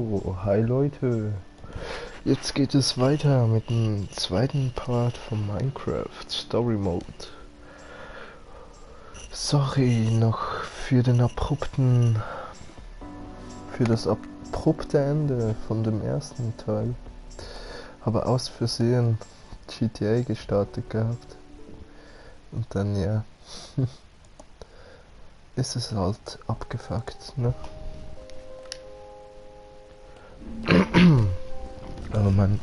So, hi Leute. Jetzt geht es weiter mit dem zweiten Part von Minecraft Story Mode. Sorry noch für das abrupte Ende von dem ersten Teil. Habe aus Versehen GTA gestartet gehabt. Und dann ja, ist es halt abgefuckt, ne? Oh Mann.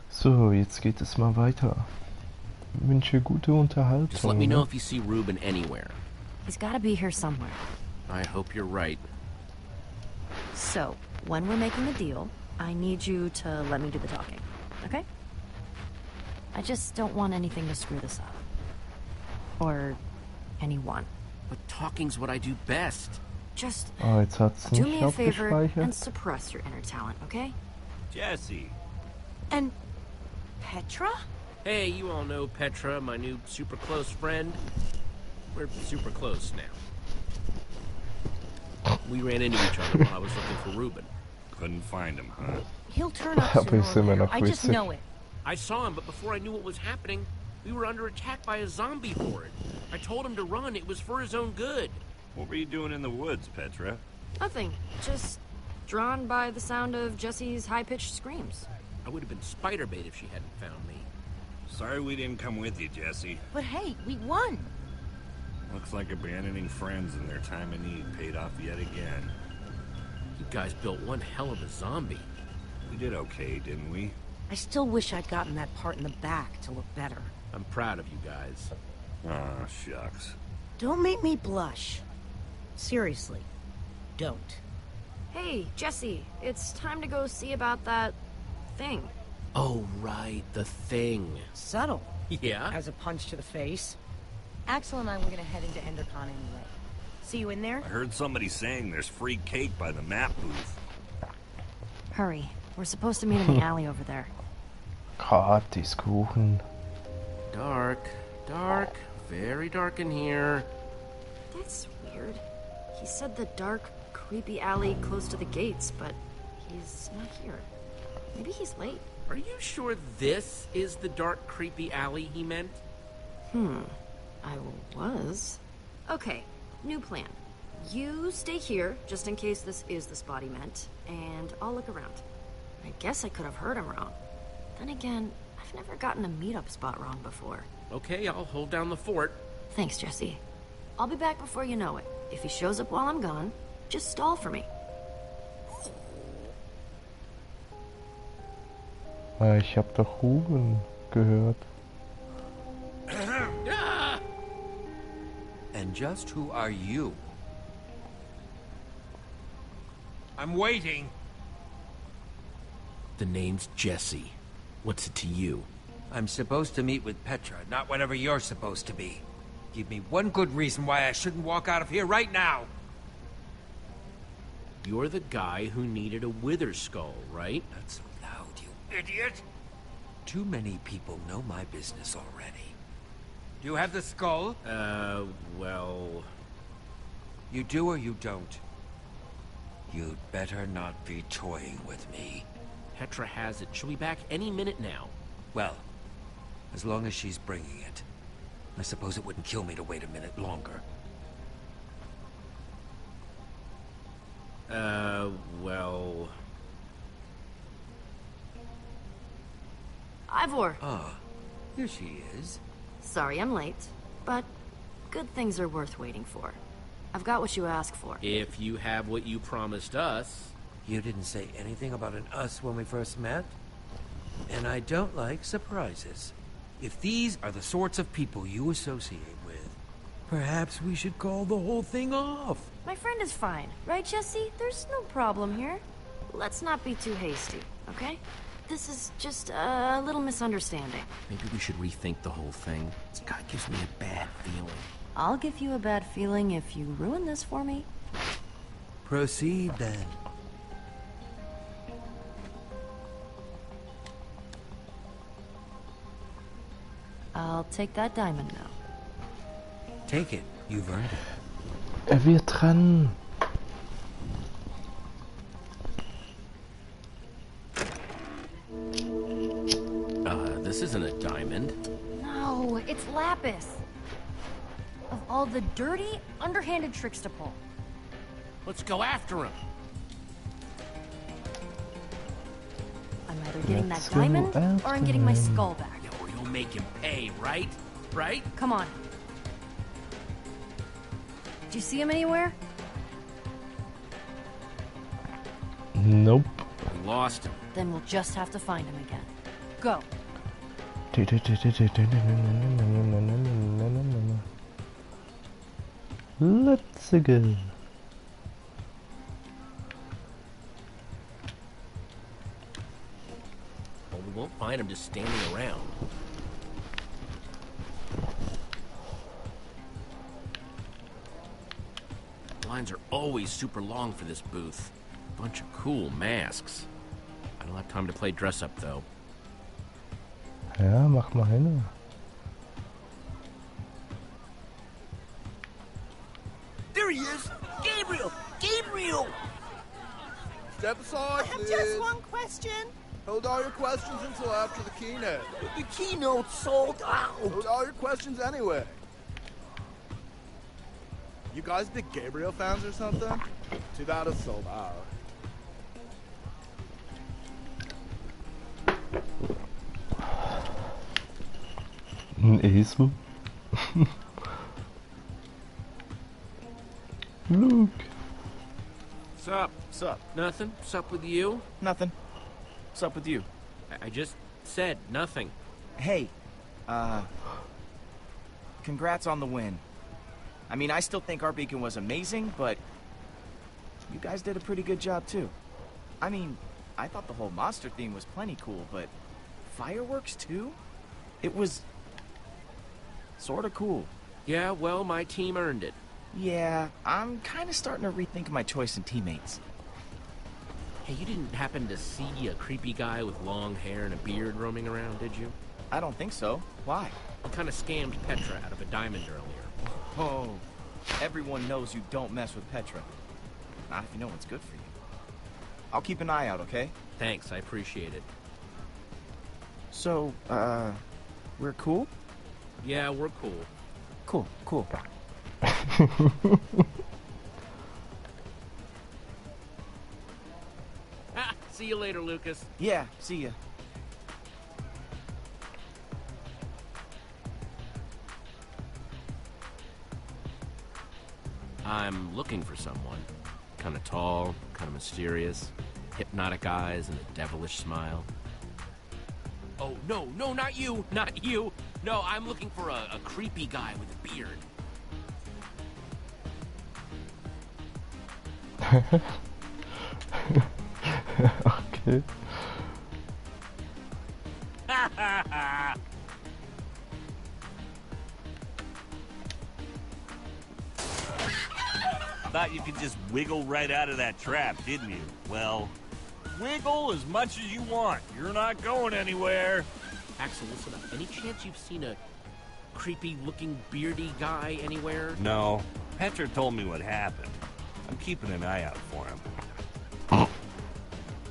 So, jetzt geht es mal weiter. Wünsche gute Unterhaltung. Just let me know if you see Ruben anywhere. He's gotta be here somewhere. I hope you're right. So, when we're making a deal, I need you to let me do the talking, okay? I just don't want anything to screw this up. Or anyone. But talking's what I do best. Just Oh, jetzt hat's do nicht me a favor and abgespeichert. suppress your inner talent, okay? Jesse. And Petra? Hey, you all know Petra, my new super close friend. We're super close now. We ran into each other while I was looking for Ruben. Couldn't find him, huh? He'll turn up Aber ich sooner sehe or mir later. noch I just witzig. know it. I saw him, but before I knew what was happening, we were under attack by a zombie horde. I told him to run. It was for his own good. What were you doing in the woods, Petra? Nothing. Just drawn by the sound of Jesse's high-pitched screams. I would have been spider bait if she hadn't found me. Sorry we didn't come with you, Jesse. But hey, we won. Looks like abandoning friends in their time of need paid off yet again. You guys built one hell of a zombie. We did okay, didn't we? I still wish I'd gotten that part in the back to look better. I'm proud of you guys. Aw, shucks. Don't make me blush. Seriously, don't. Hey, Jesse, it's time to go see about that thing. Oh, right, the thing. Subtle, Yeah? as a punch to the face. Axel and I were gonna head into Endercon anyway. See you in there? I heard somebody saying there's free cake by the map booth. Hurry. We're supposed to meet in the alley over there. Gratiskuchen. Dark, dark, very dark in here. That's weird. He said the dark, creepy alley close to the gates, but he's not here. Maybe he's late. Are you sure this is the dark, creepy alley he meant? I was. Okay, new plan. You stay here, just in case this is the spot he meant, and I'll look around. I guess I could have heard him wrong. Then again, I've never gotten a meetup spot wrong before. Okay, I'll hold down the fort. Thanks, Jesse. I'll be back before you know it. If he shows up while I'm gone, just stall for me. Ich hab doch Ruben gehört. And just who are you? I'm waiting. The name's Jesse. What's it to you? I'm supposed to meet with Petra, not whatever you're supposed to be. Give me one good reason why I shouldn't walk out of here right now. You're the guy who needed a wither skull, right? Not so loud, you idiot. Too many people know my business already. Do you have the skull? Well... You do or you don't? You'd better not be toying with me. Petra has it. She'll be back any minute now. Well, as long as she's bringing it. I suppose it wouldn't kill me to wait a minute longer. Well... Ivor! Ah, here she is. Sorry I'm late, but good things are worth waiting for. I've got what you asked for. If you have what you promised us... You didn't say anything about an us when we first met. And I don't like surprises. If these are the sorts of people you associate with, perhaps we should call the whole thing off. My friend is fine, right, Jesse? There's no problem here. Let's not be too hasty, okay? This is just a little misunderstanding. Maybe we should rethink the whole thing. This guy gives me a bad feeling. I'll give you a bad feeling if you ruin this for me. Proceed then. I'll take that diamond now. Take it. You've earned it. Wird dran. this isn't a diamond. No, it's lapis. Of all the dirty, underhanded tricks to pull. Let's go after him. I'm either getting Let's that go diamond, or I'm getting my after him. skull back. Yeah, or you'll make him pay, right? Right? Come on. Do you see him anywhere? Nope. We lost him. Then we'll just have to find him again. Go. Let's go. Well, we won't find him just standing around. Lines are always super long for this booth. Bunch of cool masks. I don't have time to play dress up though. Ja, mach mal hin. There he is! Gabriel! Gabriel! Step aside, I have please. just one question. Hold all your questions until after the keynote. The keynote sold out! Hold all your questions anyway. You guys big Gabriel fans or something? Too bad it's sold out. Ein Esel. Luke. What's up? What's up? Nothing? What's up with you? Nothing. What's up with you? I just said nothing. Hey, congrats on the win. I mean, I still think our beacon was amazing, but you guys did a pretty good job too. I mean, I thought the whole monster theme was plenty cool, but fireworks too? It was sorta cool. Yeah, well, my team earned it. Yeah, I'm kinda starting to rethink my choice in teammates. Hey, you didn't happen to see a creepy guy with long hair and a beard roaming around, did you? I don't think so. Why? He kind of scammed Petra out of a diamond earlier. Oh, everyone knows you don't mess with Petra. Not if you know what's good for you. I'll keep an eye out, okay? Thanks, I appreciate it. So, we're cool? Yeah, we're cool. Cool, cool. Ah, see you later, Lucas. Yeah, see ya. I'm looking for someone. Kind of tall, kind of mysterious, hypnotic eyes and a devilish smile. Oh, no, not you, not you. No, I'm looking for a creepy guy with a beard. Okay. Thought you could just wiggle right out of that trap, didn't you? Well, wiggle as much as you want. You're not going anywhere. Axel, listen up. Any chance you've seen a creepy-looking, beardy guy anywhere? No. Petra told me what happened. I'm keeping an eye out for him.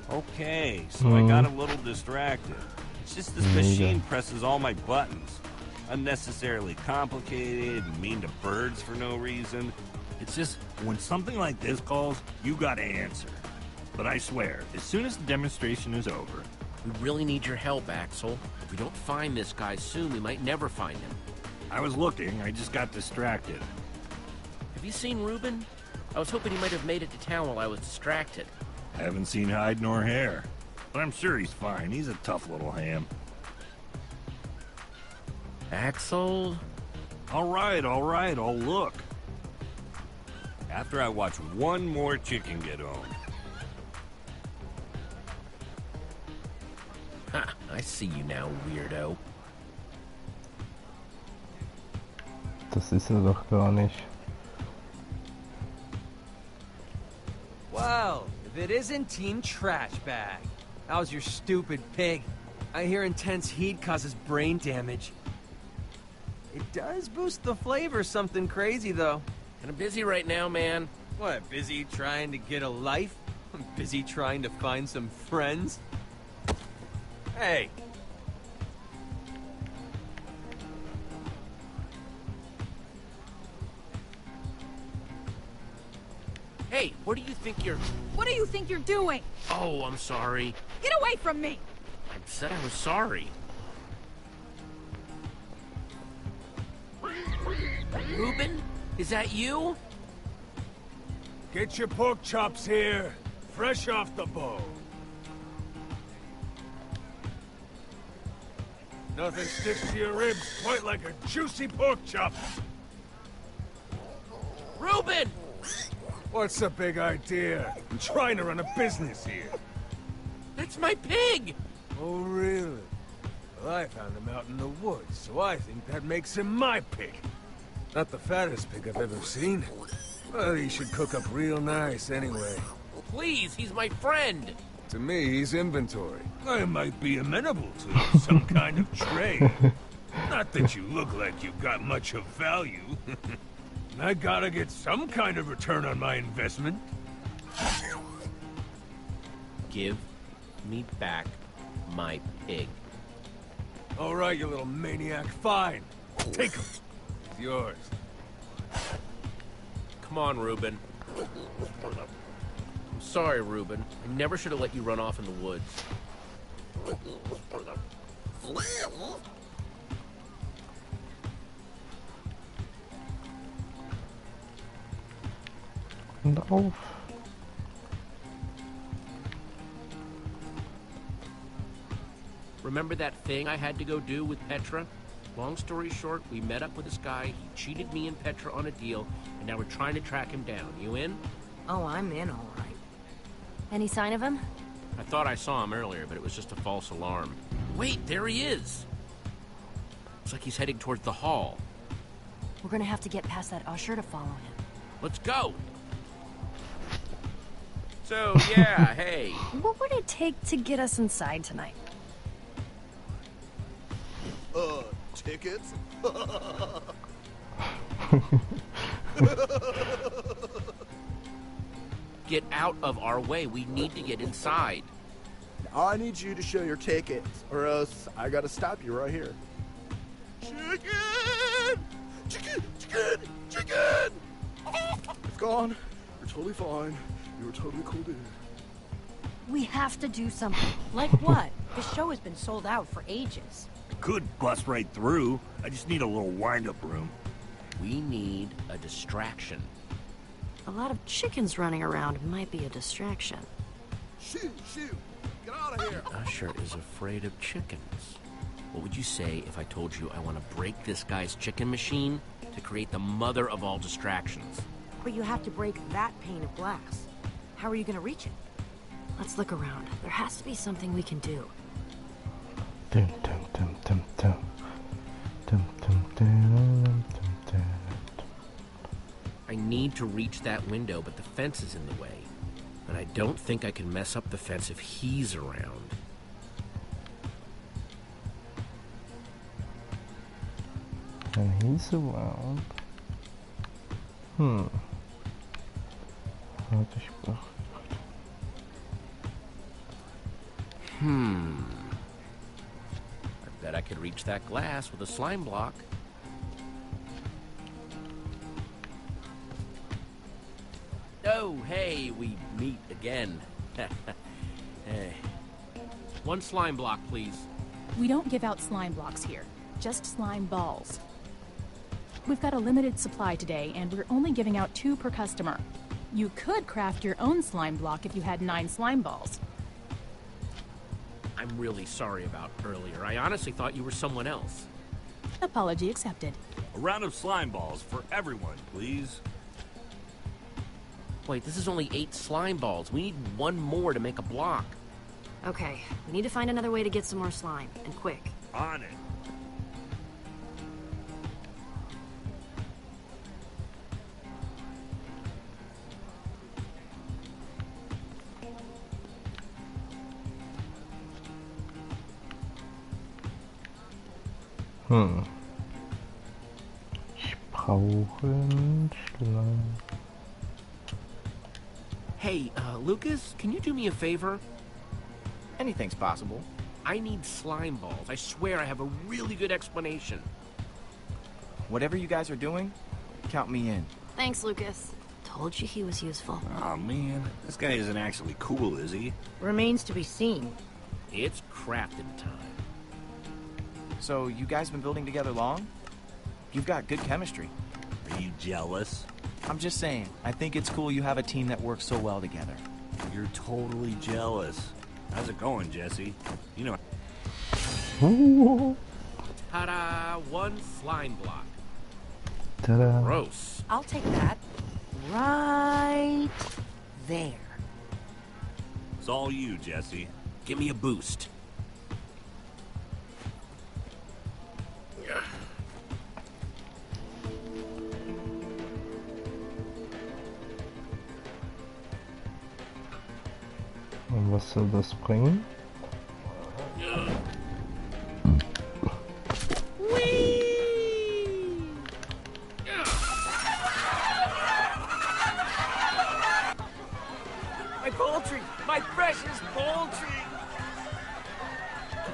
Okay, so I got a little distracted. It's just this machine presses all my buttons. Unnecessarily complicated, mean to birds for no reason. It's just, when something like this calls, you gotta answer. But I swear, as soon as the demonstration is over... We really need your help, Axel. If we don't find this guy soon, we might never find him. I was looking, I just got distracted. Have you seen Ruben? I was hoping he might have made it to town while I was distracted. I haven't seen hide nor hair. But I'm sure he's fine. He's a tough little ham. Axel? All right, I'll look. After I watch one more chicken get owned. Ha, I see you now, weirdo. Das ist er doch gar nicht. Well, if it isn't Team Trash Bag. How's your stupid pig? I hear intense heat causes brain damage. It does boost the flavor something crazy, though. Kinda busy right now, man. What, busy trying to get a life? Busy trying to find some friends? Hey. What do you think you're... What do you think you're doing? Oh, I'm sorry. Get away from me! I said I was sorry. Reuben? Is that you? Get your pork chops here. Fresh off the bone. Nothing sticks to your ribs quite like a juicy pork chop. Reuben! What's the big idea? I'm trying to run a business here. That's my pig! Oh, really? Well, I found him out in the woods, so I think that makes him my pig. Not the fattest pig I've ever seen. Well, he should cook up real nice anyway. Please, he's my friend! To me, he's inventory. I might be amenable to some kind of trade. Not that you look like you've got much of value. I gotta get some kind of return on my investment. Give me back my pig. All right, you little maniac. Fine. Take him. It's yours. Come on, Reuben. I'm sorry, Reuben. I never should have let you run off in the woods. No. Remember that thing I had to go do with Petra? Long story short, we met up with this guy, he cheated me and Petra on a deal, and now we're trying to track him down. You in? Oh, I'm in, all right. Any sign of him? I thought I saw him earlier, but it was just a false alarm. Wait, there he is! Looks like he's heading towards the hall. We're gonna have to get past that usher to follow him. Let's go! So, yeah, hey. What would it take to get us inside tonight? Tickets? Get out of our way. We need to get inside. Now I need you to show your tickets, or else I gotta stop you right here. Chicken! Chicken! Chicken! Chicken! It's gone. You're totally fine. You were totally cool, dude. We have to do something. Like what? The show has been sold out for ages. I could bust right through. I just need a little wind-up room. We need a distraction. A lot of chickens running around might be a distraction. Shoot! Shoot! Get out of here! Usher is afraid of chickens. What would you say if I told you I want to break this guy's chicken machine to create the mother of all distractions? But you have to break that pane of glass. How are you going to reach it? Let's look around. There has to be something we can do. Dum, dum, dum, dum, dum. Dum, dum, dum, dum, dum. I need to reach that window, but the fence is in the way. And I don't think I can mess up the fence if he's around. And he's around. Warte, ich brauch. I bet I could reach that glass with a slime block. Oh, hey, we meet again. Hey. One slime block, please. We don't give out slime blocks here, just slime balls. We've got a limited supply today, and we're only giving out 2 per customer. You could craft your own slime block if you had 9 slime balls. I'm really sorry about earlier. I honestly thought you were someone else. Apology accepted. A round of slime balls for everyone, please. Wait, this is only 8 slime balls. We need 1 more to make a block. Okay, we need to find another way to get some more slime, and quick. On it. Ich brauche einen Schleim. Hey, Lucas, can you do me a favor? Anything's possible. I need slime balls. I swear I have a really good explanation. Whatever you guys are doing, count me in. Thanks, Lucas. Told you he was useful. Oh man, this guy isn't actually cool, is he? Remains to be seen. It's crafting time. So, you guys been building together long? You've got good chemistry. Are you jealous? I'm just saying, I think it's cool you have a team that works so well together. You're totally jealous. How's it going, Jesse? You know... Ta-da! 1 slime block. Ta-da. Gross. I'll take that. Right there. It's all you, Jesse. Give me a boost. Und was soll das bringen? My poultry! My precious poultry!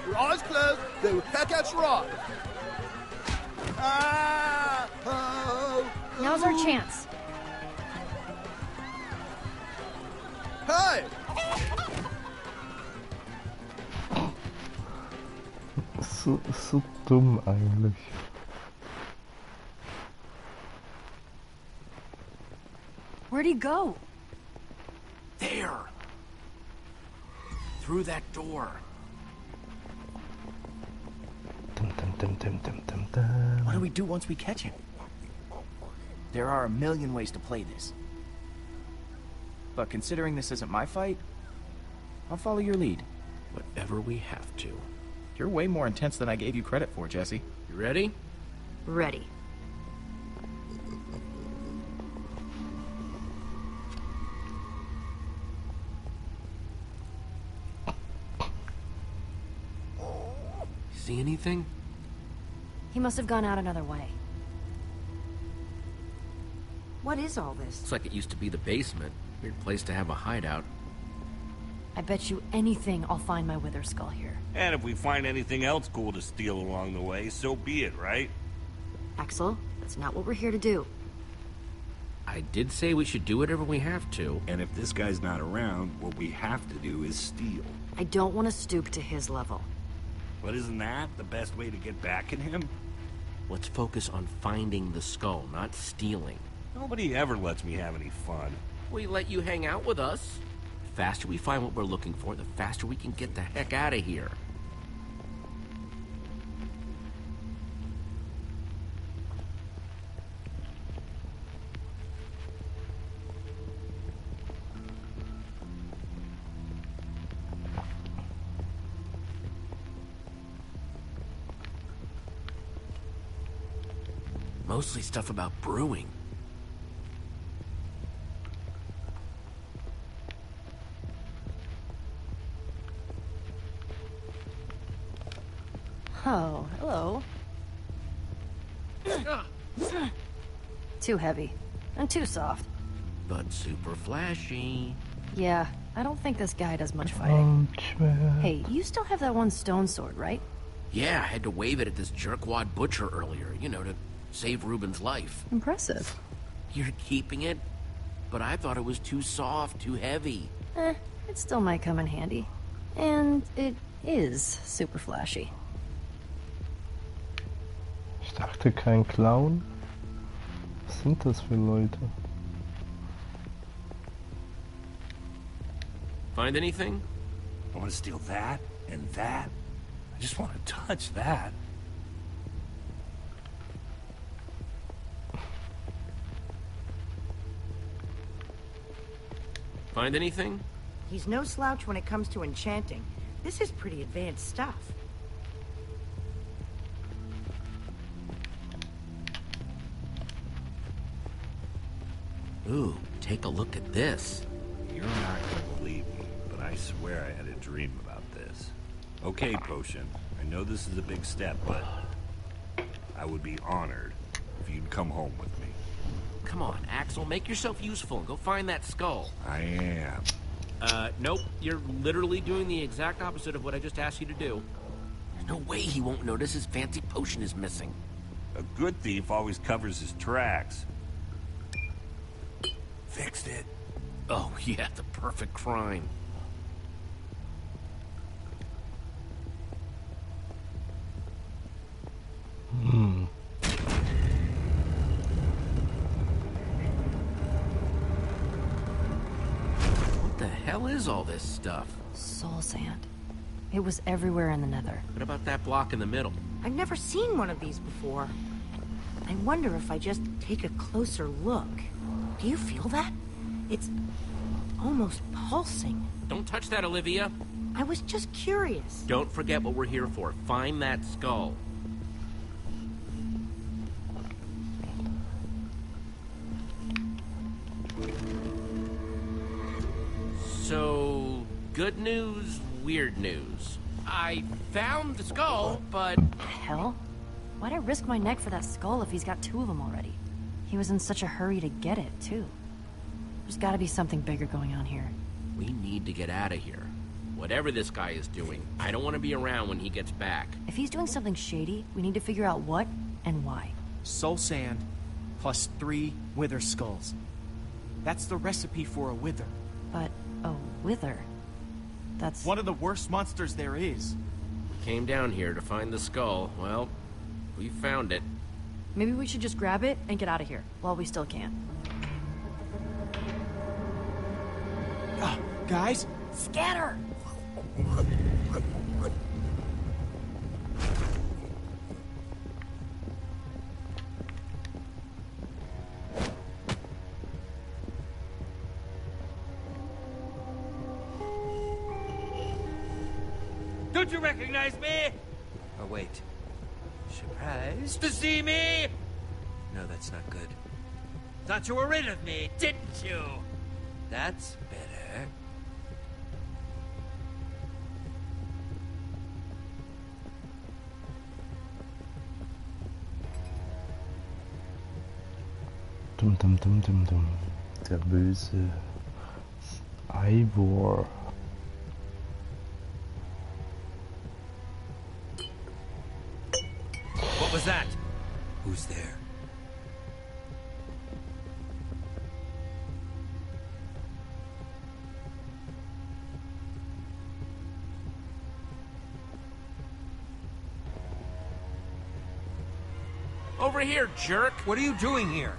Your eyes closed, they will peck at your eye. Ah! Oh! Now's our chance. Hey! So dumm eigentlich. Where'd he go? There! Through that door. Dum, dum, dum, dum, dum, dum, dum. What do we do once we catch him? There are a million ways to play this. But considering this isn't my fight, I'll follow your lead. Whatever we have to. You're way more intense than I gave you credit for, Jesse. You ready? Ready. See anything? He must have gone out another way. What is all this? Looks like it used to be the basement. Weird place to have a hideout. I bet you anything I'll find my wither skull here. And if we find anything else cool to steal along the way, so be it, right? Axel, that's not what we're here to do. I did say we should do whatever we have to. And if this guy's not around, what we have to do is steal. I don't want to stoop to his level. But isn't that the best way to get back at him? Let's focus on finding the skull, not stealing. Nobody ever lets me have any fun. We let you hang out with us. The faster we find what we're looking for, the faster we can get the heck out of here. Mostly stuff about brewing. Oh, hello. Too heavy. And too soft. But super flashy. Yeah, I don't think this guy does much fighting. Punchman. Hey, you still have that one stone sword, right? Yeah, I had to wave it at this jerkwad butcher earlier, you know, to save Ruben's life. Impressive. You're keeping it? But I thought it was too soft, too heavy. It still might come in handy. And it is super flashy. Ich dachte kein Clown. Was sind das für Leute? Find anything? I want to steal that and that. I just want to touch that. Find anything? He's no slouch when it comes to enchanting. This is pretty advanced stuff. Ooh, take a look at this. You're not going to believe me, but I swear I had a dream about this. Okay, Potion, I know this is a big step, but I would be honored if you'd come home with me. Come on, Axel, make yourself useful and go find that skull. I am. Nope. You're literally doing the exact opposite of what I just asked you to do. There's no way he won't notice his fancy potion is missing. A good thief always covers his tracks. fixed it. Oh, yeah, the perfect crime. What the hell is all this stuff? Soul sand. It was everywhere in the Nether. What about that block in the middle? I've never seen one of these before. I wonder if I just take a closer look. Do you feel that? It's almost pulsing. Don't touch that, Olivia. I was just curious. Don't forget what we're here for. Find that skull. So, good news, weird news. I found the skull, but... Hell? Why'd I risk my neck for that skull if he's got 2 of them already? He was in such a hurry to get it, too. There's gotta be something bigger going on here. We need to get out of here. Whatever this guy is doing, I don't want to be around when he gets back. If he's doing something shady, we need to figure out what and why. Soul sand plus 3 wither skulls. That's the recipe for a wither. But a wither? That's... one of the worst monsters there is. We came down here to find the skull. Well, we found it. Maybe we should just grab it and get out of here, while we still can. Guys? Scatter! Don't you recognize me? Oh, wait. Surprised to see me? No, that's not good. Thought you were rid of me, didn't you? That's better. Dum dum dum dum dum. Der böse Ivor. What was that? Who's there? Over here, jerk! What are you doing here?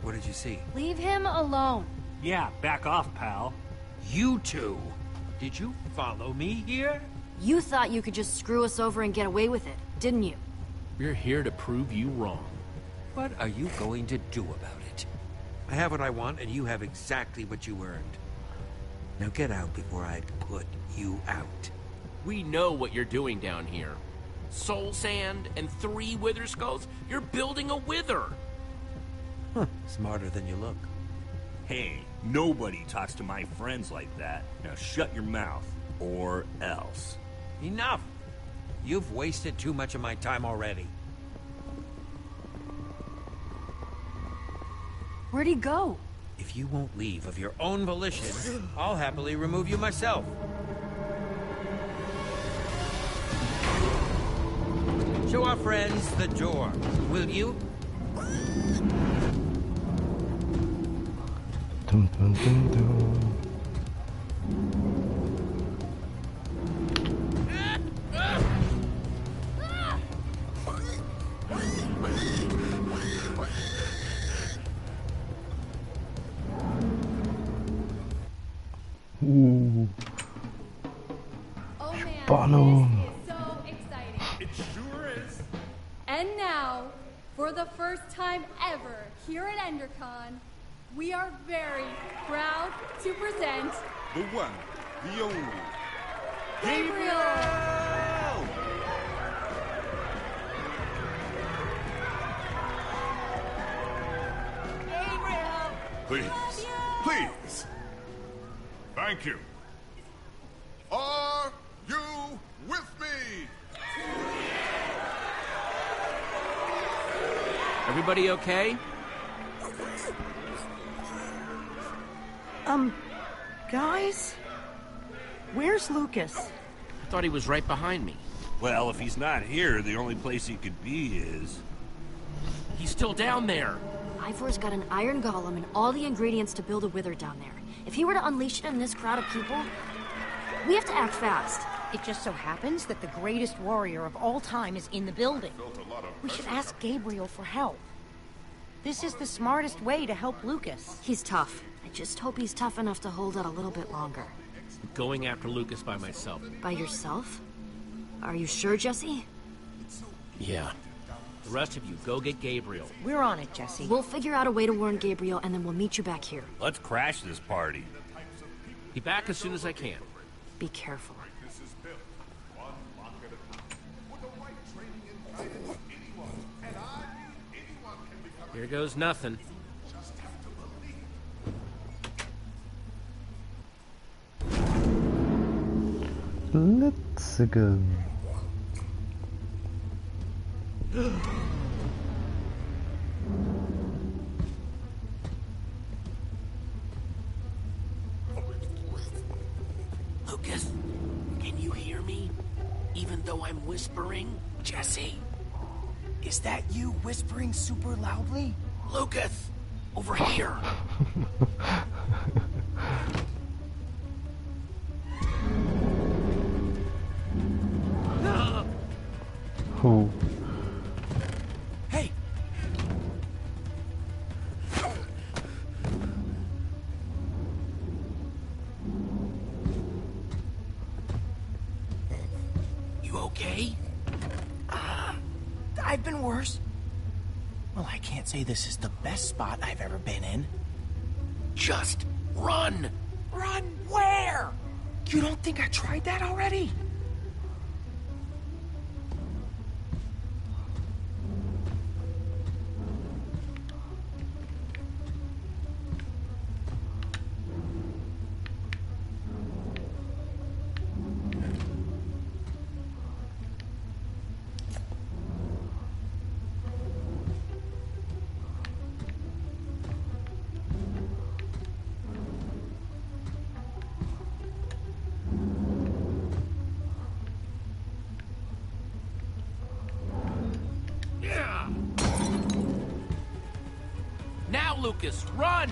What did you see? Leave him alone. Yeah, back off, pal. You two! Did you follow me here? You thought you could just screw us over and get away with it, didn't you? We're here to prove you wrong. What are you going to do about it? I have what I want, and you have exactly what you earned. Now get out before I put you out. We know what you're doing down here. Soul sand and 3 wither skulls? You're building a wither! Huh, smarter than you look. Hey, nobody talks to my friends like that. Now shut your mouth, or else. Enough! You've wasted too much of my time already. Where'd he go? If you won't leave of your own volition, I'll happily remove you myself. Show our friends the door, will you? Dum dum dum dum. Ooh. Oh man, Spannung. this is so exciting. It sure is. And now, for the first time ever here at EnderCon, we are very proud to present The one, the only. Gabriel! Please, please. Thank you. Are you with me? Everybody okay? Guys? Where's Lucas? I thought he was right behind me. Well, if he's not here, the only place he could be is... He's still down there. Ivor's got an iron golem and all the ingredients to build a wither down there. If he were to unleash it in this crowd of people, we have to act fast. It just so happens that the greatest warrior of all time is in the building. We should ask Gabriel for help. This is the smartest way to help Lucas. He's tough. I just hope he's tough enough to hold out a little bit longer. I'm going after Lucas by myself. By yourself? Are you sure, Jesse? Yeah. The rest of you, go get Gabriel. We're on it, Jesse. We'll figure out a way to warn Gabriel, and then we'll meet you back here. Let's crash this party. Be back as soon as I can. Be careful. Here goes nothing. Let's go. Lucas, can you hear me? Even though I'm whispering? Jesse? Is that you whispering super loudly? Lucas! Over here! Who? Hey! You okay? I've been worse. Well, I can't say this is the best spot I've ever been in. Just run! Run where? You don't think I tried that already? Now, Lucas, run!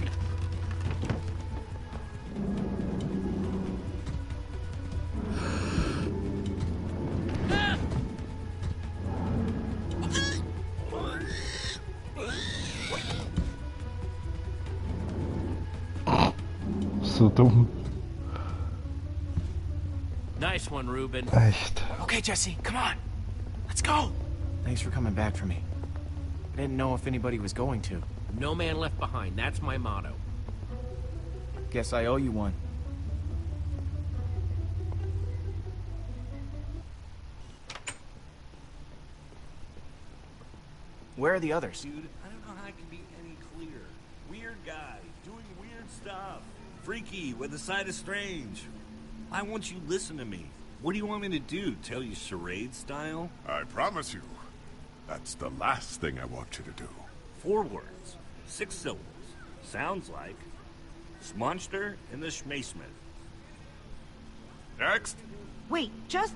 So dumm. Nice one, Ruben. Echt. Okay, Jesse, come on. Let's go. Thanks for coming back for me. I didn't know if anybody was going to. No man left behind, that's my motto. Guess I owe you one. Where are the others? Dude, I don't know how I can be any clearer. Weird guy, doing weird stuff. Freaky, with a side of strange. I want you to listen to me. What do you want me to do? Tell you charade style? I promise you, that's the last thing I want you to do. 4 words. 6 syllables. Sounds like Smonster and the Schmaesmith. Next. Wait, just...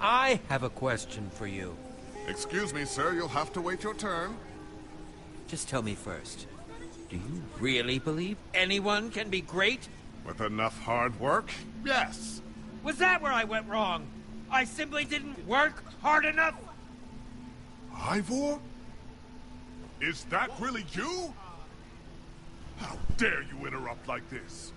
I have a question for you. Excuse me, sir, you'll have to wait your turn. Just tell me first. Do you really believe anyone can be great? With enough hard work, yes. Was that where I went wrong? I simply didn't work hard enough? Ivor? Is that really you? How dare you interrupt like this?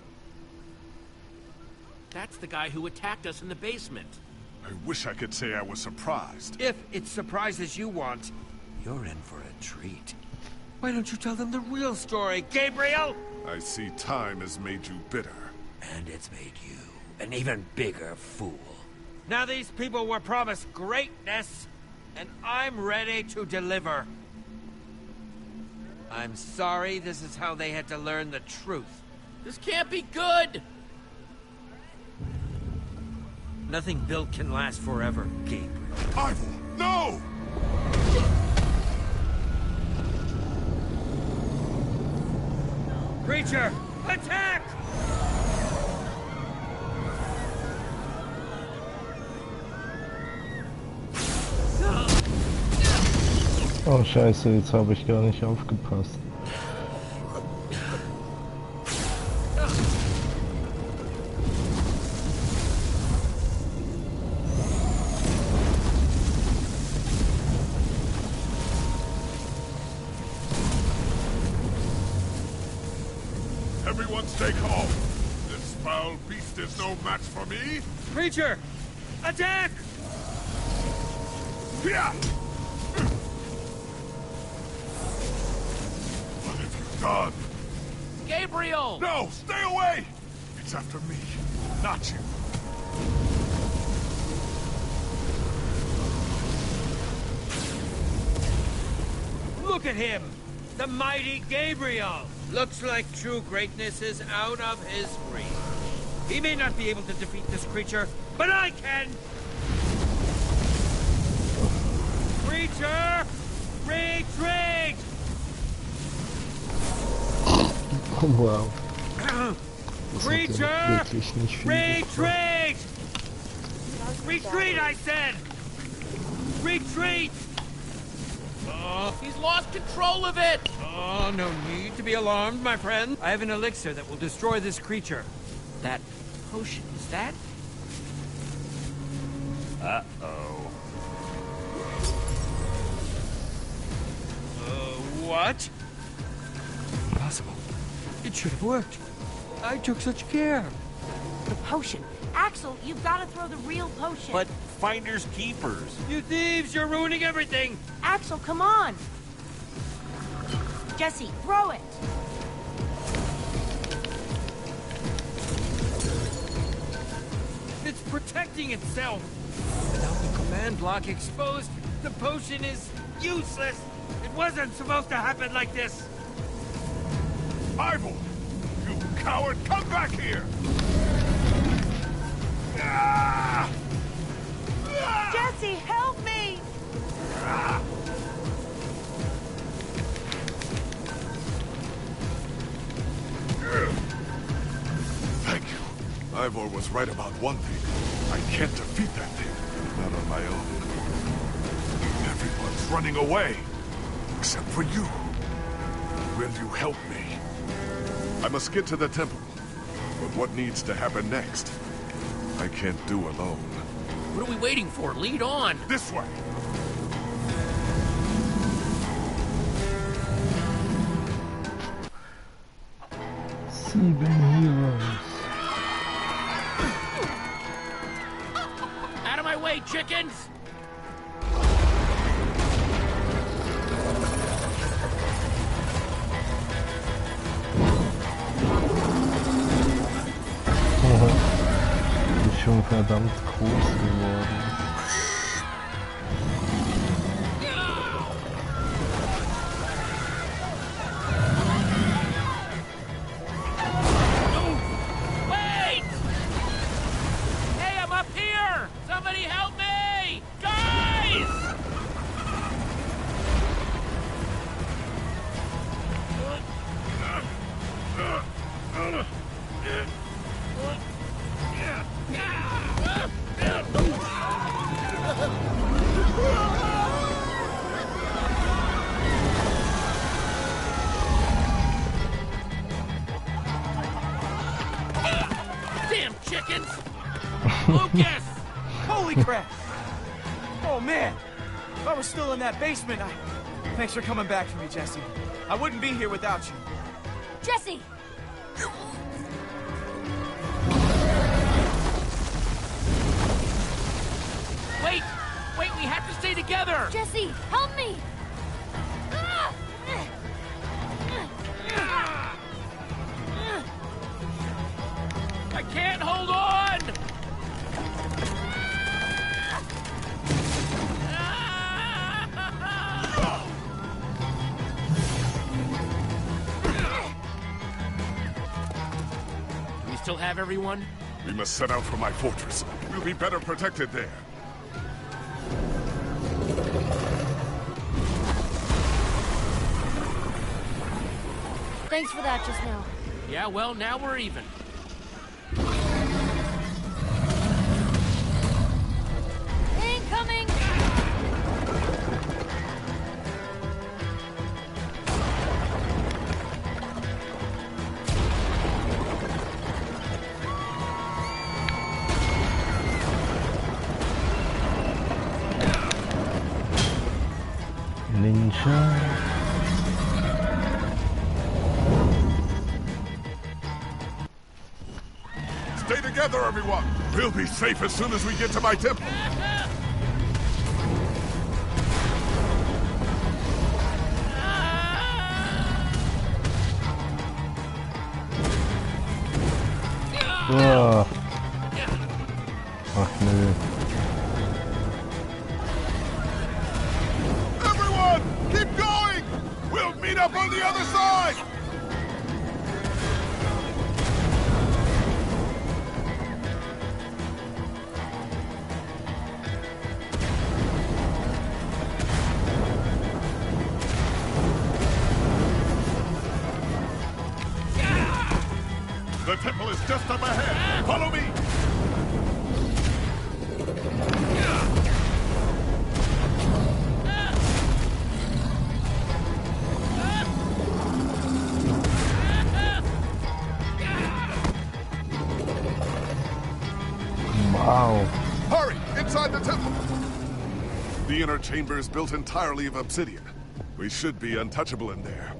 That's the guy who attacked us in the basement. I wish I could say I was surprised. If it's surprises you want, you're in for a treat. Why don't you tell them the real story, Gabriel? I see time has made you bitter. And it's made you an even bigger fool. Now these people were promised greatness, and I'm ready to deliver. I'm sorry this is how they had to learn the truth. This can't be good! Nothing built can last forever, Gabriel. Ivor, no! Creature, attack! Oh Scheiße, jetzt habe ich gar nicht aufgepasst. Everyone stay calm. This foul beast is no match for me. Creature! Attack! Yeah! What have you done? Gabriel! No! Stay away! It's after me, not you. Look at him! The mighty Gabriel! Looks like true greatness is out of his reach. He may not be able to defeat this creature, but I can! Creature! Retreat! Wow. Creature! Retreat! Retreat, I said! Retreat! Oh, he's lost control of it! Oh, no need to be alarmed, my friend. I have an elixir that will destroy this creature. That potion, is that? Uh-oh. What? Impossible. It should have worked. I took such care. The potion. Axel, you've got to throw the real potion. But finders keepers. You thieves, you're ruining everything. Axel, come on. Jesse, throw it. It's protecting itself. Without the command block exposed, the potion is useless. It wasn't supposed to happen like this. Ivor! You coward! Come back here! Jesse, help me! Thank you. Ivor was right about one thing. I can't defeat that thing. Not on my own. Everyone's running away. Except for you. Will you help me? I must get to the temple. But what needs to happen next? I can't do alone. What are we waiting for? Lead on! This way! Sieben Heroes. Out of my way, chickens! Ist schon verdammt groß geworden. Wait! Hey, I'm up here! Somebody help me! Guys! Damn chickens! Lucas! Holy crap! Oh man! If I was still in that basement, Thanks for coming back for me, Jesse. I wouldn't be here without you. Jesse! Wait! Wait, we have to stay together! Jesse, help me! I can't hold on! Do we still have everyone? We must set out for my fortress. We'll be better protected there. Thanks for that just now. Yeah, well, now we're even. Incoming! Ninja. Gather everyone! We'll be safe as soon as we get to my temple! Oh. Ach nö. Everyone! Keep going! We'll meet up on the other side! The temple is just up ahead. Follow me! Wow. Hurry! Inside the temple! The inner chamber is built entirely of obsidian. We should be untouchable in there.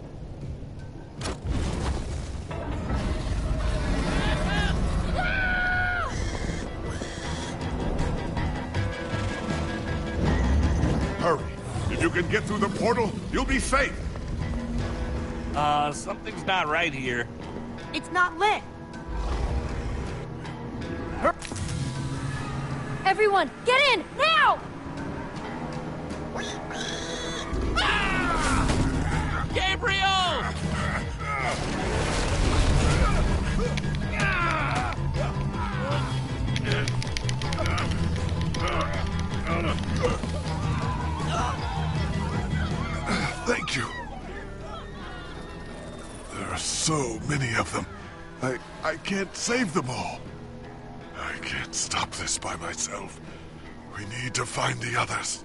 Hurry! If you can get through the portal, you'll be safe! Something's not right here. It's not lit. Everyone, get in, now! Gabriel! Thank you. There are so many of them. I can't save them all. I can't stop this by myself. We need to find the others.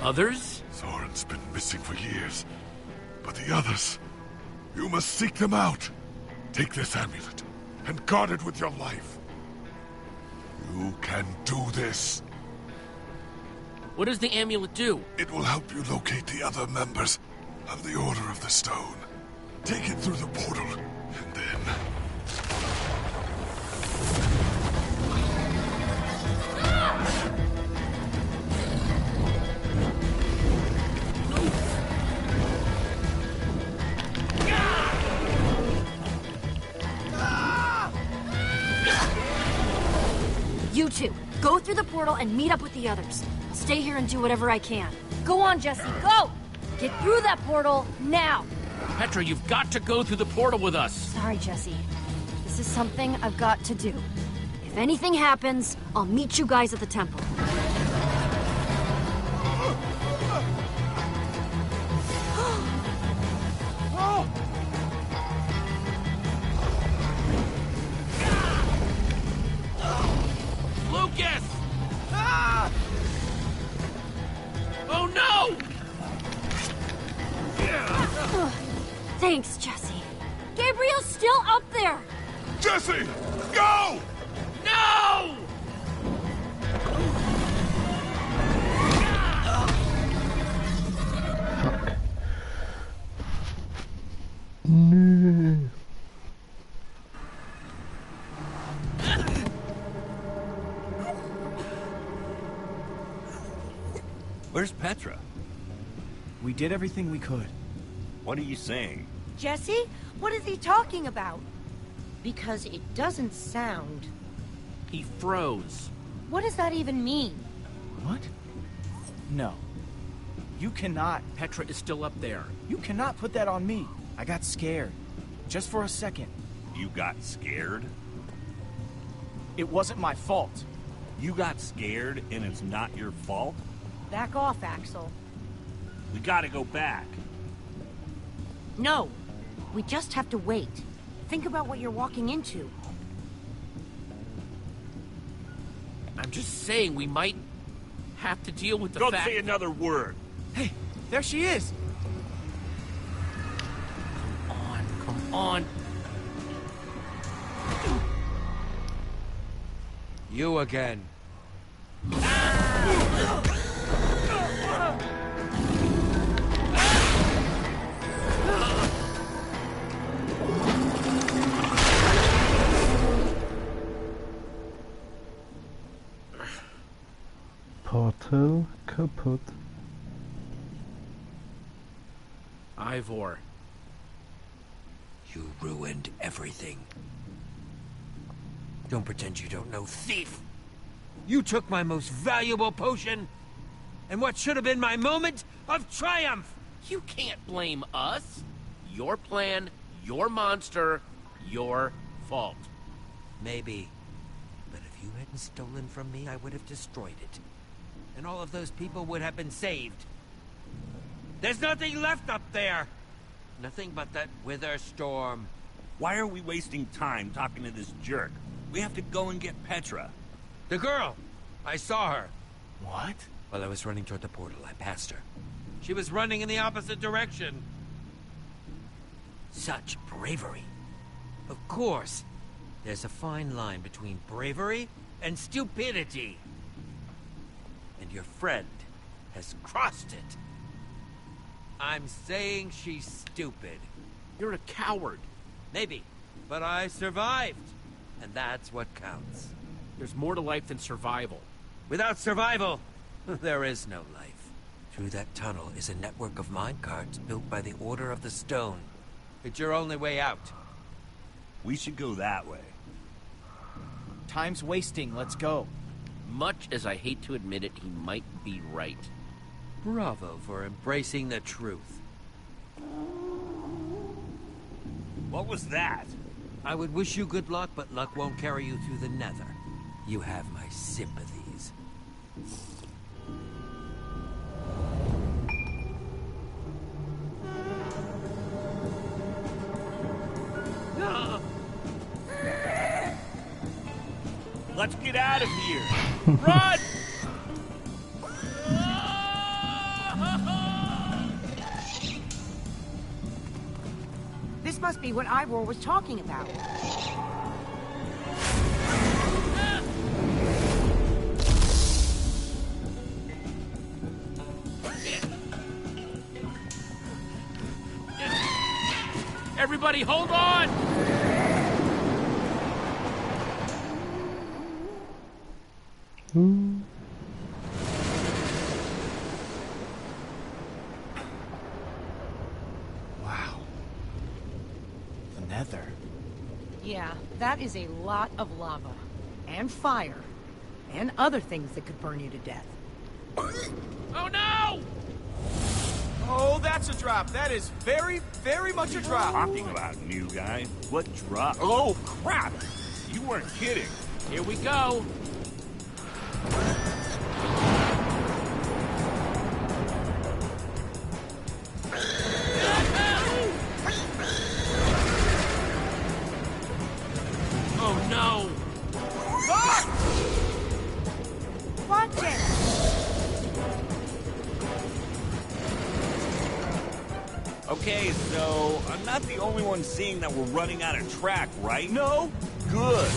Others? Soren's been missing for years. But the others, you must seek them out. Take this amulet and guard it with your life. You can do this. What does the amulet do? It will help you locate the other members of the Order of the Stone. Take it through the portal, and then... You two, go through the portal and meet up with the others. I'll stay here and do whatever I can. Go on, Jesse, go! Get through that portal, now! Petra, you've got to go through the portal with us. Sorry, Jesse. This is something I've got to do. If anything happens, I'll meet you guys at the temple. Lucas! Ah! Oh no! Thanks, Jesse. Gabriel's still up there! Jesse! Go! No! Fuck. No. Where's Petra? We did everything we could. What are you saying? Jesse? What is he talking about? Because it doesn't sound... He froze. What does that even mean? What? No. You cannot. Petra is still up there. You cannot put that on me. I got scared. Just for a second. You got scared? It wasn't my fault. You got scared and it's not your fault? Back off, Axel. We gotta go back. No. We just have to wait. Think about what you're walking into. I'm just saying we might have to deal with the Don't fact... say another word. Hey, there she is. Come on. You again. Portal kaputt. Ivor. You ruined everything. Don't pretend you don't know, thief! You took my most valuable potion, and what should have been my moment of triumph! You can't blame us. Your plan, your monster, your fault. Maybe. But if you hadn't stolen from me, I would have destroyed it. And all of those people would have been saved. There's nothing left up there! Nothing but that wither storm. Why are we wasting time talking to this jerk? We have to go and get Petra. The girl! I saw her. What? While I was running toward the portal, I passed her. She was running in the opposite direction. Such bravery. Of course. There's a fine line between bravery and stupidity. And your friend has crossed it. I'm saying she's stupid. You're a coward. Maybe, but I survived. And that's what counts. There's more to life than survival. Without survival, there is no life. Through that tunnel is a network of minecarts built by the Order of the Stone. It's your only way out. We should go that way. Time's wasting. Let's go. Much as I hate to admit it, he might be right. Bravo for embracing the truth. What was that? I would wish you good luck, but luck won't carry you through the nether. You have my sympathies. Let's get out of here! Run! This must be what Ivor was talking about. Everybody, hold on! Wow. The Nether. Yeah, that is a lot of lava. And fire. And other things that could burn you to death. Oh no! Oh, that's a drop. That is very, very much a drop. Talking about, new guy. What drop? Oh, crap! You weren't kidding. Here we go. Oh no! Ah! Watch it! Okay, so I'm not the only one seeing that we're running out of track, right? No. Good.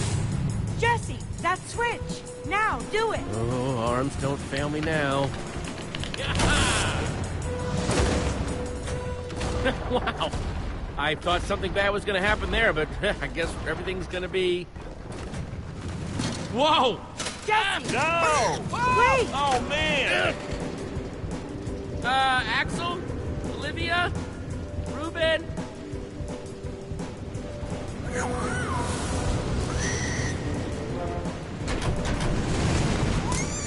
Jesse, that switch! Now, do it! Oh, arms don't fail me now. Wow. I thought something bad was going to happen there, but I guess everything's going to be... Whoa! Jesse! No! Wait! Oh, man! Axel? Olivia? Ruben?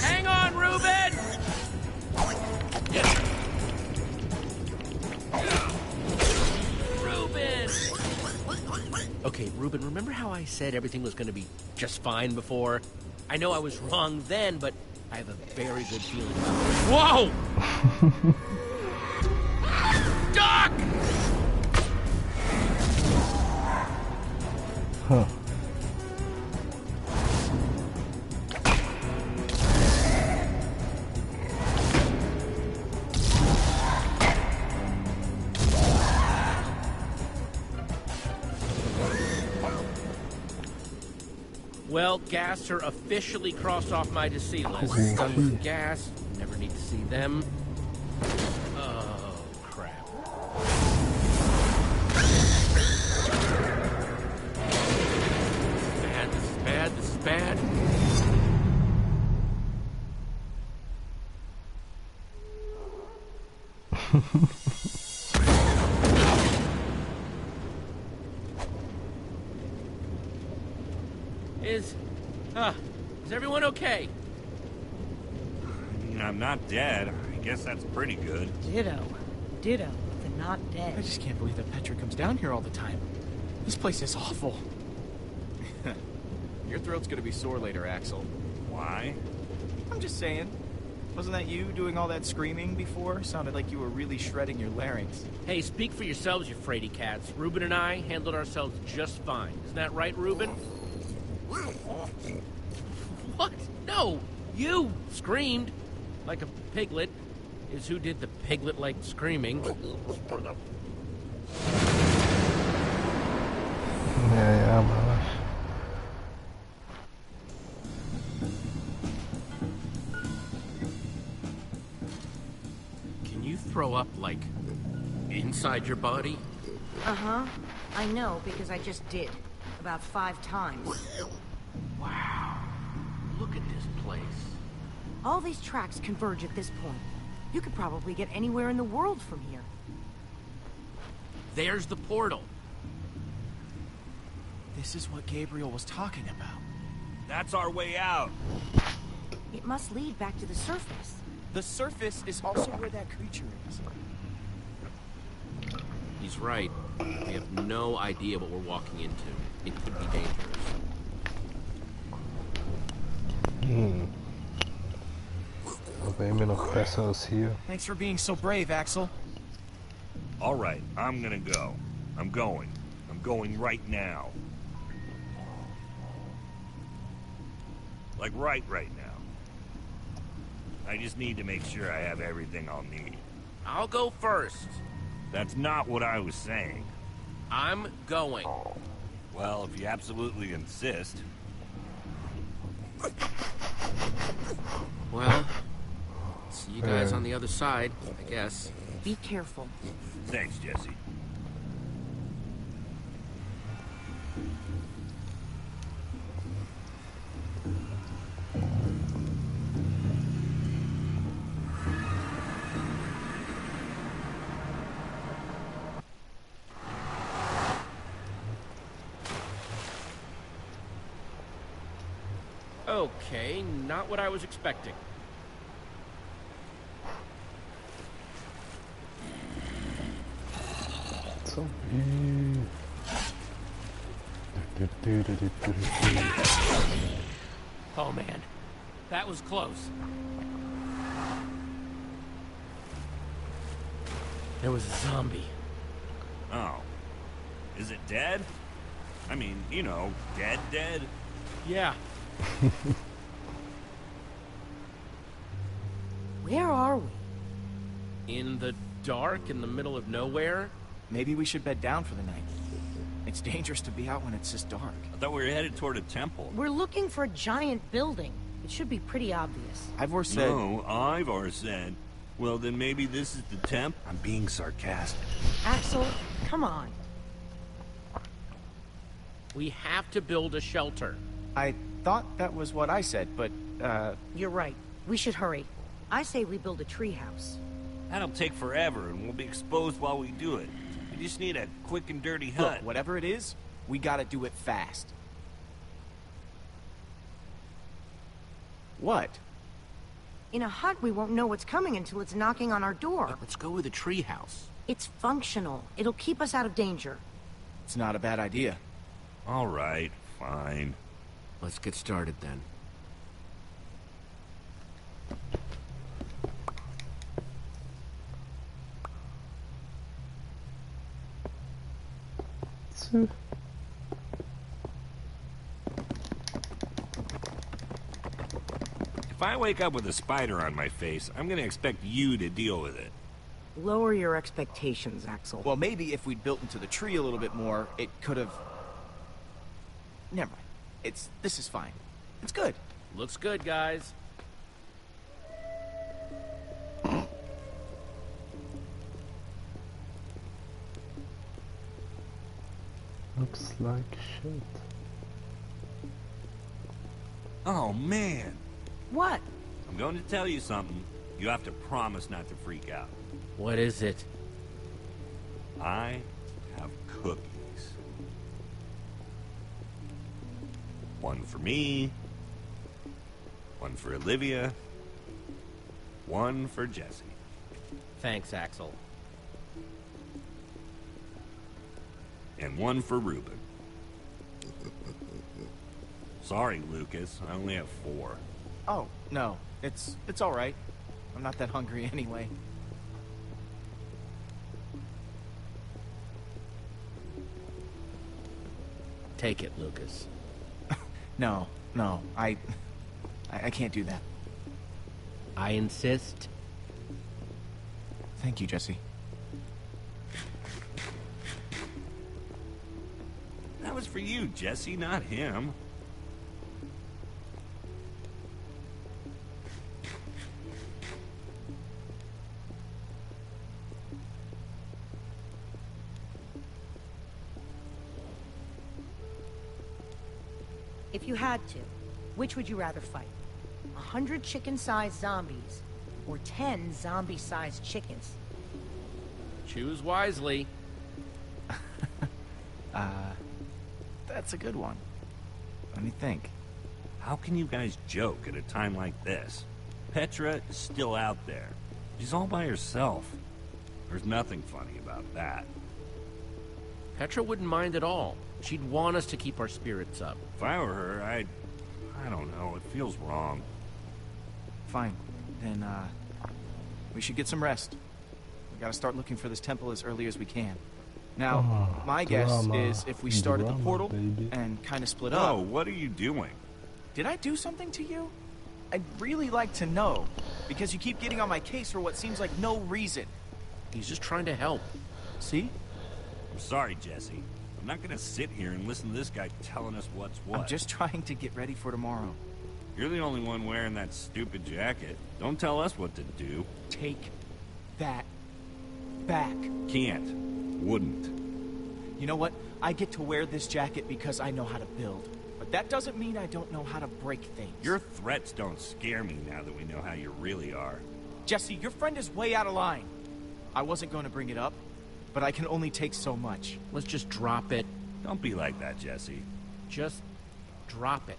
Hang on, Ruben! Ruben! Okay, Ruben, remember how I said everything was going to be just fine before? I know I was wrong then, but I have a very good feeling about it. Whoa! Doc! Huh. Well, gas are officially crossed off my to see list. Done with gas. Never need to see them. Oh, crap. Bad, this is bad, this is bad. Is everyone okay? I mean, I'm not dead. I guess that's pretty good. Ditto. Ditto. The not dead. I just can't believe that Petra comes down here all the time. This place is awful. Your throat's gonna be sore later, Axel. Why? I'm just saying. Wasn't that you doing all that screaming before? Sounded like you were really shredding your larynx. Hey, speak for yourselves, you fraidy cats. Ruben and I handled ourselves just fine. Isn't that right, Ruben? What? No! You screamed like a piglet. Is who did the piglet-like screaming. Ja, maar... Can you throw up, like, inside your body? Uh-huh. I know, because I just did. About 5 times. Wow. Look at this place. All these tracks converge at this point. You could probably get anywhere in the world from here. There's the portal. This is what Gabriel was talking about. That's our way out. It must lead back to the surface. The surface is also where that creature is. He's right. We have no idea what we're walking into. It could be dangerous. Aber immer noch besser als hier. Thanks for being so brave, Axel. All right, I'm gonna go. I'm going. I'm going right now. Like right now. I just need to make sure I have everything I'll need. I'll go first. That's not what I was saying. I'm going. Well, if you absolutely insist. Well, see you guys on the other side, I guess. Be careful. Thanks, Jesse. Okay, not what I was expecting. Zombie. Oh man, that was close. There was a zombie. Oh. Is it dead? I mean, you know, dead? Yeah. Where are we? In the dark, in the middle of nowhere? Maybe we should bed down for the night. It's dangerous to be out when it's this dark. I thought we were headed toward a temple. We're looking for a giant building. It should be pretty obvious. Ivor said... No, Ivor said. Well, then maybe this is the temple? I'm being sarcastic. Axel, come on. We have to build a shelter. I thought that was what I said, but, You're right. We should hurry. I say we build a treehouse. That'll take forever, and we'll be exposed while we do it. We just need a quick and dirty hut. Look, whatever it is, we gotta do it fast. What? In a hut, we won't know what's coming until it's knocking on our door. Let's go with a treehouse. It's functional. It'll keep us out of danger. It's not a bad idea. All right, fine. Let's get started then. If I wake up with a spider on my face, I'm gonna expect you to deal with it. Lower your expectations, Axel. Well, maybe if we'd built into the tree a little bit more, it could have... Never mind. This is fine. It's good. Looks good, guys. Looks like shit. Oh, man. What? I'm going to tell you something. You have to promise not to freak out. What is it? I have cookies. One for me, one for Olivia, one for Jesse. Thanks, Axel. And one for Reuben. Sorry, Lucas. I only have 4. Oh, no. It's all right. I'm not that hungry anyway. Take it, Lucas. No. I can't do that. I insist. Thank you, Jesse. That was for you, Jesse, not him. If you had to, which would you rather fight? 100 chicken-sized zombies, or 10 zombie-sized chickens? Choose wisely. That's a good one. Let me think. How can you guys joke at a time like this? Petra is still out there. She's all by herself. There's nothing funny about that. Petra wouldn't mind at all. She'd want us to keep our spirits up. If I were her, I don't know. It feels wrong. Fine. Then, we should get some rest. We gotta start looking for this temple as early as we can. Now, my guess is if we start at the portal and kind of split up... Oh, what are you doing? Did I do something to you? I'd really like to know, because you keep getting on my case for what seems like no reason. He's just trying to help. See? I'm sorry, Jesse. I'm not gonna sit here and listen to this guy telling us what's what. I'm just trying to get ready for tomorrow. You're the only one wearing that stupid jacket. Don't tell us what to do. Take that back. Can't. Wouldn't. You know what? I get to wear this jacket because I know how to build. But that doesn't mean I don't know how to break things. Your threats don't scare me now that we know how you really are. Jesse, your friend is way out of line. I wasn't going to bring it up, but I can only take so much. Let's just drop it. Don't be like that, Jesse. Just drop it.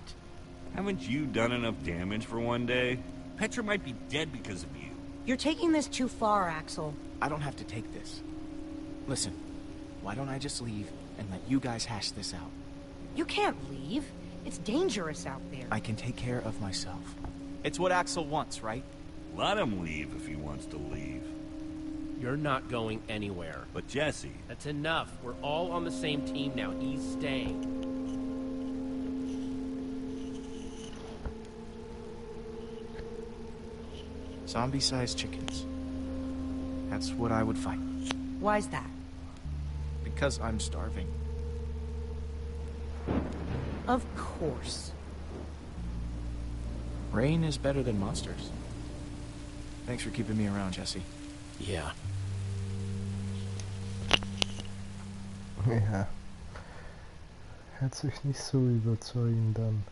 Haven't you done enough damage for one day? Petra might be dead because of you. You're taking this too far, Axel. I don't have to take this. Listen, why don't I just leave and let you guys hash this out? You can't leave. It's dangerous out there. I can take care of myself. It's what Axel wants, right? Let him leave if he wants to leave. You're not going anywhere. But Jesse... That's enough. We're all on the same team now. He's staying. Zombie-sized chickens. That's what I would fight. Why's that? Because I'm starving. Of course. Rain is better than monsters. Thanks for keeping me around, Jesse. Yeah. Ja. Hört sich nicht so überzeugend an.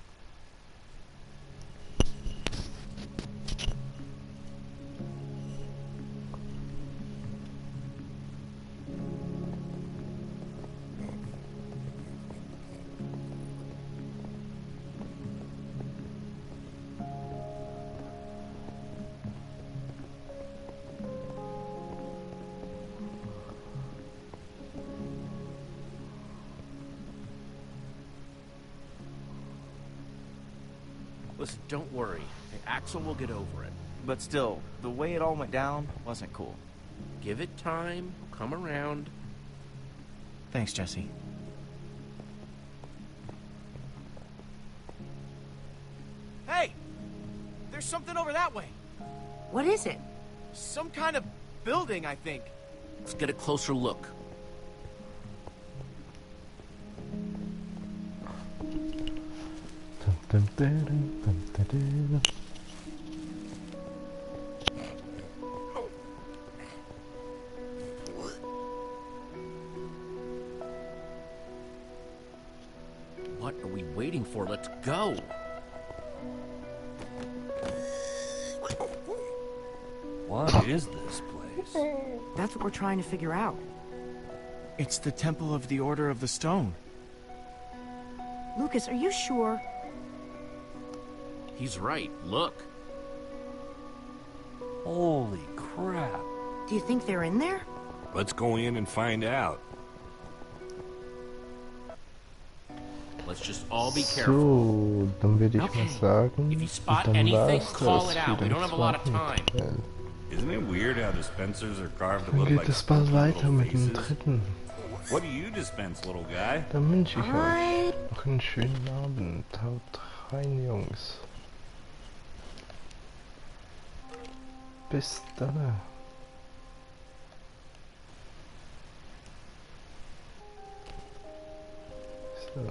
Listen, don't worry. Axel will get over it. But still, the way it all went down wasn't cool. Give it time. He'll come around. Thanks, Jesse. Hey! There's something over that way. What is it? Some kind of building, I think. Let's get a closer look. What are we waiting for? Let's go. What is this place? place? That's what we're trying to figure out. It's the Temple of the Order of the Stone. Lucas, are you sure? He's right. Look. Holy crap. Do you think they're in there? Let's go in and find out. Let's just all be careful. So, dann würde ich mal Okay. sagen, If you spot dann anything, war's call das it out. für We den don't have a lot of zweiten time. Teil. Isn't it weird how dispensers are carved to Dann look geht like es bald spooky weiter little mit dem faces? dritten. What do you dispense, little guy? Dann wünsche ich euch noch einen schönen Abend. Haut rein, Jungs. Bis dann. So.